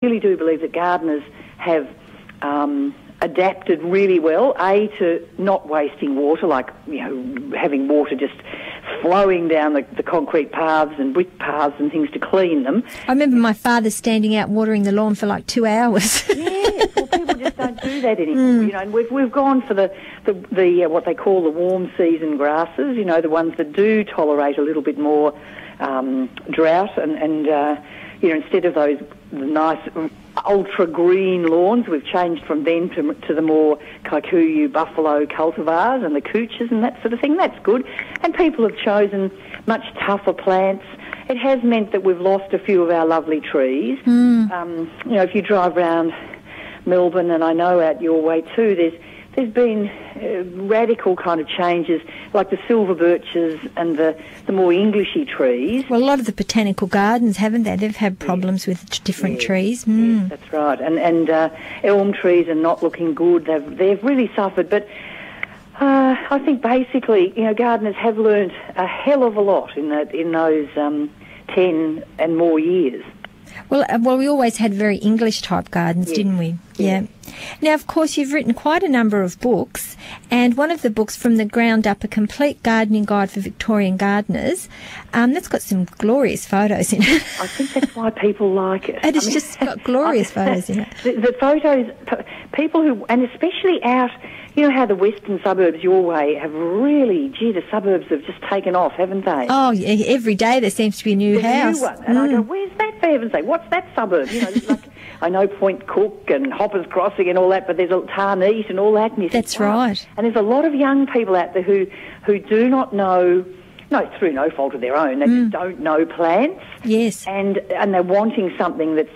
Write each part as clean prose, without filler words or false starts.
really do believe that gardeners have adapted really well, to not wasting water, like, having water just flowing down the concrete paths and brick paths and things to clean them. I remember my father standing out watering the lawn for like 2 hours. Yes, well, people just don't do that anymore, and we've gone for the what they call the warm season grasses, the ones that do tolerate a little bit more drought, and instead of those nice ultra green lawns, we've changed from them to the more kikuyu buffalo cultivars and the cooches and that sort of thing. That's good. And people have chosen much tougher plants. It has meant that we've lost a few of our lovely trees. If you drive around Melbourne, and I know out your way too, there's been radical kind of changes, like the silver birches and the more Englishy trees. Well, a lot of the botanical gardens, haven't they? They've had problems with different trees. Yes, that's right. And elm trees are not looking good. They've really suffered. But I think basically, gardeners have learnt a hell of a lot in those 10 and more years. Well, we always had very English-type gardens, didn't we? Yeah. Now, of course, you've written quite a number of books, and one of the books, From the Ground Up, A Complete Gardening Guide for Victorian Gardeners, that's got some glorious photos in it. I think that's why people like it. And it's just got glorious photos in it. The photos, people who, and especially out, how the western suburbs your way have really, the suburbs have just taken off, haven't they? Oh, yeah, every day there seems to be a new house. New one. And I go, where's that, for heaven's sake? What's that suburb? Like, I know Point Cook and Hoppers Crossing and all that, but there's a Tarneet and all that. And that's right. And there's a lot of young people out there who do not know, through no fault of their own, they just don't know plants. Yes. And they're wanting something that's,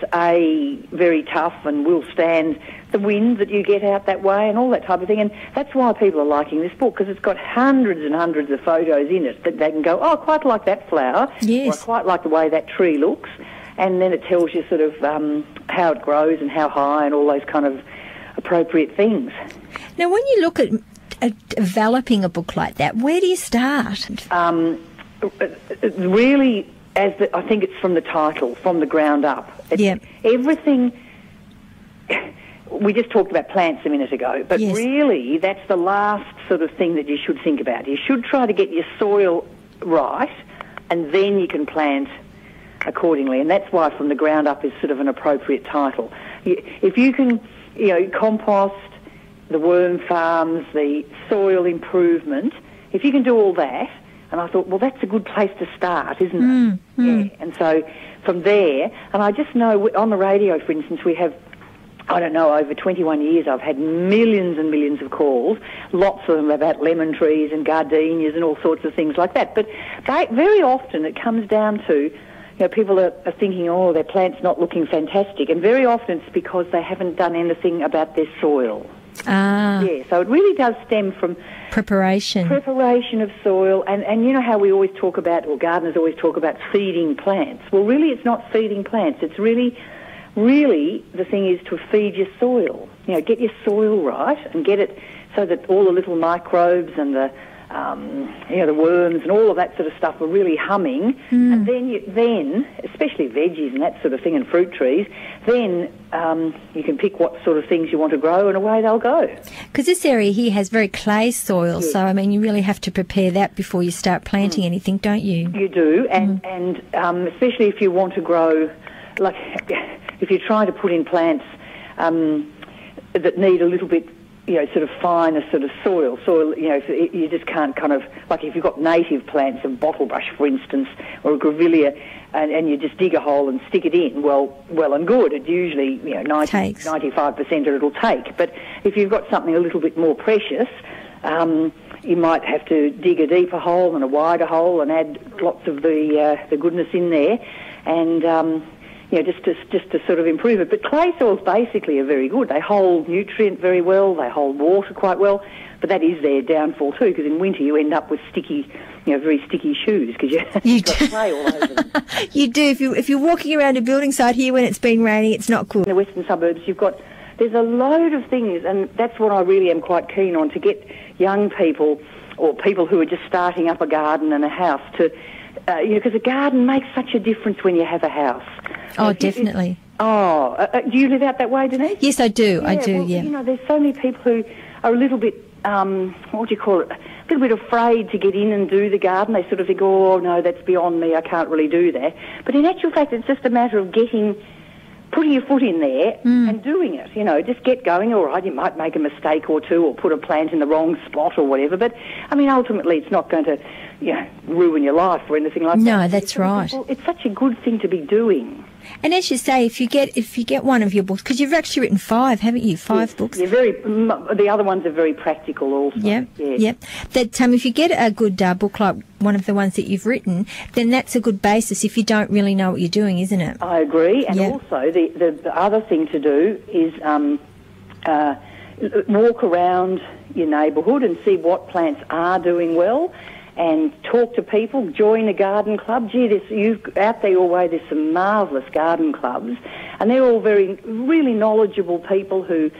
very tough and will stand the wind that you get out that way and all that type of thing. And that's why people are liking this book, because it's got hundreds and hundreds of photos in it that they can go, I quite like that flower. Yes. Or I quite like the way that tree looks. And then it tells you sort of how it grows and how high and all those kind of appropriate things. Now, when you look at developing a book like that, where do you start? Really, I think it's from the title, From the Ground Up. Everything. We just talked about plants a minute ago, but really that's the last sort of thing that you should think about. You should try to get your soil right, and then you can plant accordingly. And that's why From the Ground Up is sort of an appropriate title. If you can, compost, the worm farms, the soil improvement, if you can do all that, and I thought, well, that's a good place to start, isn't it? Yeah. And so from there, and I just know on the radio, for instance, we have, I don't know, over 21 years I've had millions and millions of calls, lots of them about lemon trees and gardenias and all sorts of things like that. But very often it comes down to, people are thinking, their plant's not looking fantastic, and very often it's because they haven't done anything about their soil. Yeah, so it really does stem from preparation of soil, and how we always talk about, or gardeners always talk about feeding plants. Well, really it's not feeding plants. It's really the thing is to feed your soil. Get your soil right and get it so that all the little microbes and the worms and all of that sort of stuff are really humming. And then, especially veggies and that sort of thing, and fruit trees, then you can pick what sort of things you want to grow, and away they'll go. Because this area here has very clay soil, so, you really have to prepare that before you start planting anything, don't you? You do, and especially if you want to grow, like, if you're trying to put in plants that need a little bit, sort of finer sort of soil, if you just can't kind of, like if you've got native plants, a bottlebrush, for instance, or a grevillea, and you just dig a hole and stick it in, well and good. It usually, 95% it'll take. But if you've got something a little bit more precious, you might have to dig a deeper hole and a wider hole and add lots of the goodness in there, and just to sort of improve it. But clay soils basically are very good. They hold nutrient very well. They hold water quite well. But that is their downfall too, because in winter you end up with sticky, very sticky shoes because you've got clay all over them. You do. If you're walking around a building site here when it's been raining, it's not good. In the western suburbs, there's a load of things, and that's what I really am quite keen on, to get young people or people who are just starting up a garden and a house to, because a garden makes such a difference when you have a house. Oh, definitely. Do you live out that way, Denise? Yes, I do. Yeah, I do, well, yeah. You know, there's so many people who are a little bit, what do you call it, a little bit afraid to get in and do the garden. They sort of think, oh, no, that's beyond me, I can't really do that. But in actual fact, it's just a matter of putting your foot in there and doing it, you know, just get going. All right, you might make a mistake or two or put a plant in the wrong spot or whatever, but, I mean, ultimately it's not going to, you know, ruin your life or anything like that. No, that's right. It's such a good thing to be doing. And as you say, if you get one of your books, because you've actually written 5, haven't you? 5 books. Yeah, the other ones are very practical also. Yep. That if you get a good book like one of the ones that you've written, then that's a good basis if you don't really know what you're doing, isn't it? I agree. And also the other thing to do is walk around your neighbourhood and see what plants are doing well, and talk to people, join a garden club. Gee, out there your way, there's some marvellous garden clubs, and they're all really knowledgeable people who,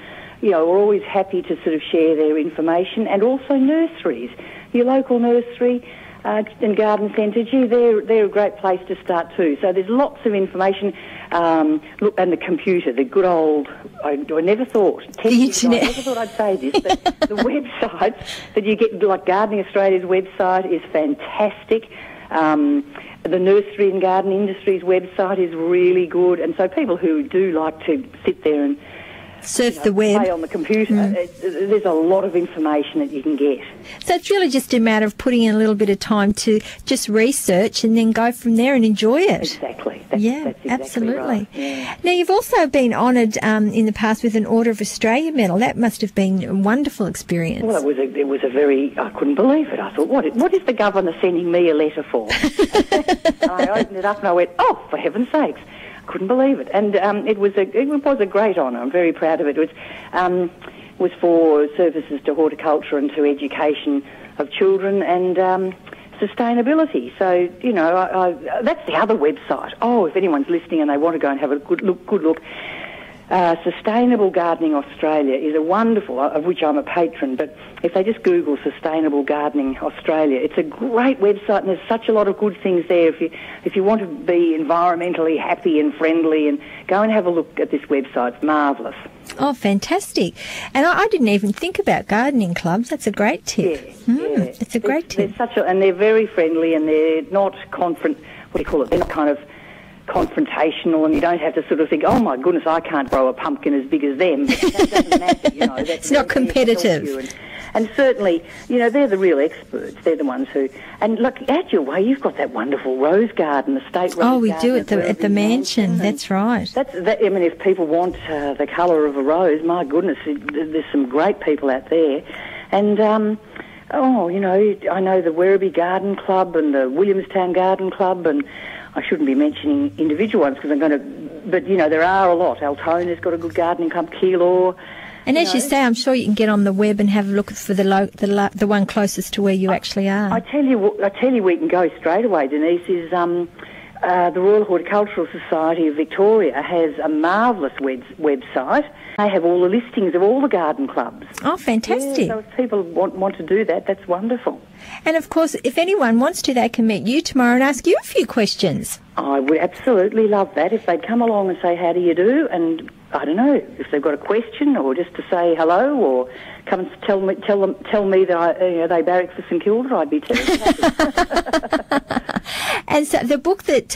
you know, are always happy to sort of share their information. And also nurseries, your local nursery and garden centre, gee, they're a great place to start too. So there's lots of information. Look, and the computer, the good old, I never thought, the internet. I never thought I'd say this, but the websites that you get, like Gardening Australia's website is fantastic. The Nursery and Garden Industries website is really good. And so people who do like to sit there and surf the web, play on the computer, there's a lot of information that you can get. So it's really just a matter of putting in a little bit of time to just research and then go from there and enjoy it. Exactly. That's exactly absolutely. Right. Yeah. Now, you've also been honoured in the past with an Order of Australia medal. That must have been a wonderful experience. Well, it was a very, I couldn't believe it. I thought, what is the governor sending me a letter for? I opened it up and I went, oh, for heaven's sakes. Couldn't believe it, and it was a great honour. I'm very proud of it. It was for services to horticulture and to education of children and sustainability. So you know, that's the other website. Oh, if anyone's listening and they want to go and have a good look. Sustainable Gardening Australia is a wonderful, of which I'm a patron, but if they just Google Sustainable Gardening Australia, it's a great website and there's such a lot of good things there. If you want to be environmentally happy and friendly, and go and have a look at this website, it's marvellous. Oh, fantastic. And I didn't even think about gardening clubs. That's a great tip. It's a great tip. And they're very friendly, and they're not they're not kind of confrontational, and you don't have to sort of think, oh my goodness, I can't grow a pumpkin as big as them. But that doesn't matter, you know. It's not competitive. And certainly, you know, they're the real experts. They're the ones who, and look, out your way, you've got that wonderful rose garden, the state rose garden. Oh, we do at the mansion. That's right. I mean, if people want the colour of a rose, my goodness, there's some great people out there. And, you know, I know the Werribee Garden Club and the Williamstown Garden Club, and I shouldn't be mentioning individual ones because I'm going to, but, you know, there are a lot. Altona's got a good gardening club, Keilor. And as you say, I'm sure you can get on the web and have a look for the one closest to where you actually are. I tell you we can go straight away, Denise, is the Royal Horticultural Society of Victoria has a marvellous website. They have all the listings of all the garden clubs. Oh, fantastic. Yeah, so if people want to do that, that's wonderful. And, of course, if anyone wants to, they can meet you tomorrow and ask you a few questions. I would absolutely love that if they'd come along and say, how do you do? And I don't know, if they've got a question or just to say hello or come and tell me that they barrack for St Kilda, I'd be terribly happy. And so the book that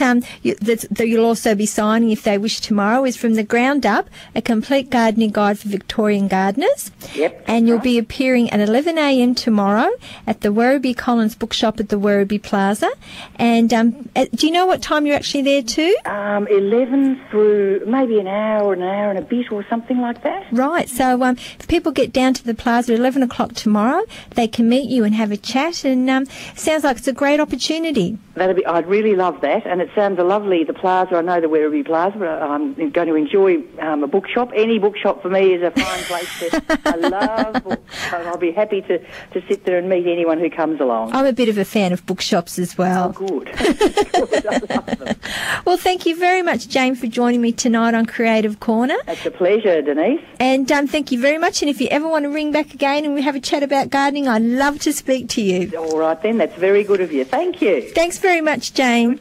you'll also be signing if they wish tomorrow is From the Ground Up, A Complete Gardening Guide for Victorian Gardeners. Yep. And you'll be appearing at 11 a.m. tomorrow at the Werribee Collins Bookshop at the Werribee Plaza. And do you know what time you're actually there too? 11 through maybe an hour and a bit or something like that. Right. So if people get down to the plaza at 11 o'clock tomorrow, they can meet you and have a chat, and sounds like it's a great opportunity. I'd really love that, and it sounds lovely, the plaza. I know the Werribee Plaza, but I'm going to enjoy a bookshop. Any bookshop for me is a fine place I love books, so I'll be happy to sit there and meet anyone who comes along. I'm a bit of a fan of bookshops as well. Oh, good. Good. I love them. Well, thank you very much, Jane, for joining me tonight on Creative Corner. It's a pleasure, Denise. And thank you very much, and if you ever want to ring back again and we have a chat about gardening, I'd love to speak to you. All right then, that's very good of you. Thank you. Thanks very much, Jane.